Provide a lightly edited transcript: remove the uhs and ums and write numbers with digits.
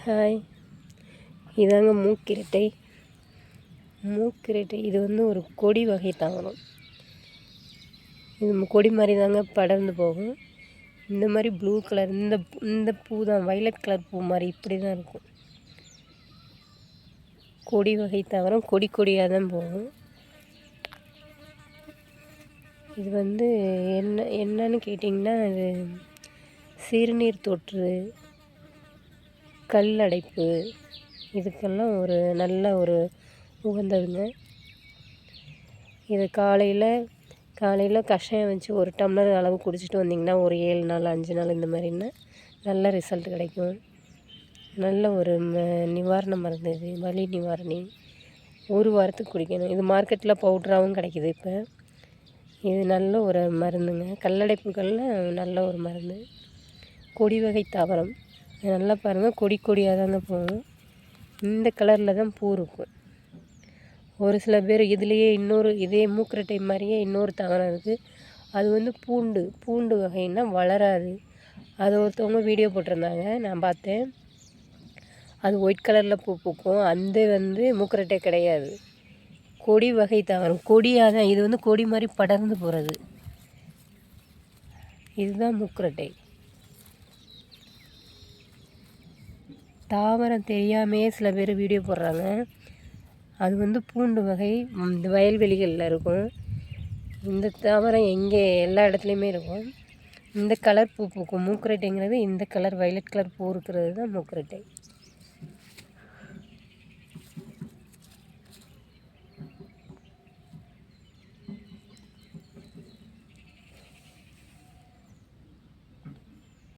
Hi, இதாங்க மூக்கிரட்டை. இது வந்து ஒரு கொடி வகை தாவரம். இது கொடி மாதிரி தாங்க படர்ந்து போகும். இந்த மாதிரி ப்ளூ கலர் இந்த பூ தான் வைலட் கலர் பூ மாதிரி இப்படி தான் இருக்கும். கொடி வகை தாவரம், கொடியாக தான் போகும். இது வந்து என்னன்னு கேட்டிங்கன்னா, இது சிறுநீர் தொற்று, கல் அடைப்பு, இதுக்கெல்லாம் ஒரு நல்ல ஒரு உகந்ததுங்க. இது காலையில் கஷாயம் வச்சு ஒரு டம்ளர் அளவு குடிச்சிட்டு வந்திங்கன்னா ஒரு 7 நாள் 5 நாள் இந்த மாதிரின்னா நல்ல ரிசல்ட் கிடைக்கும். நல்ல ஒரு நிவாரண மருந்து. இது வலி நிவாரணி. ஒரு வாரத்துக்கு குடிக்கணும். இது மார்க்கெட்டில் பவுட்ராகவும் கிடைக்கிது. இப்போ இது நல்ல ஒரு மருந்துங்க. கல்லடைப்புகளில் நல்ல ஒரு மருந்து. கொடி வகை தாவரம். நல்லா பாருங்கள், கொடியாக தாங்க போகும். இந்த கலரில் தான் பூ இருக்கும். ஒரு சில பேர் இதுலேயே இதே மூக்கரட்டை மாதிரியே இன்னொரு தாவரம் இருக்குது. அது வந்து பூண்டு வகைன்னா வளராது. அது ஒருத்தவங்க வீடியோ போட்டிருந்தாங்க, நான் பார்த்தேன். அது ஒயிட் கலரில் பூ பூக்கும். அந்த வந்து மூக்கரட்டை கிடையாது, கொடி வகை தாவரம். கொடியாக தான் இது வந்து கொடி மாதிரி படர்ந்து போகிறது. இதுதான் மூக்கரட்டை தாவரம். தெரியாமையே சில பேர் வீடியோ போடுறாங்க. அது வந்து பூண்டு வகை. இந்த வயல்வெளிகளில் இருக்கும். இந்த தாவரம் எல்லா இடத்துலையுமே இருக்கும். இந்த கலர் பூ பூக்கும். மூக்கரட்டைங்கிறது இந்த கலர் வைலட் கலர் பூ இருக்கிறது தான் மூக்கரட்டை.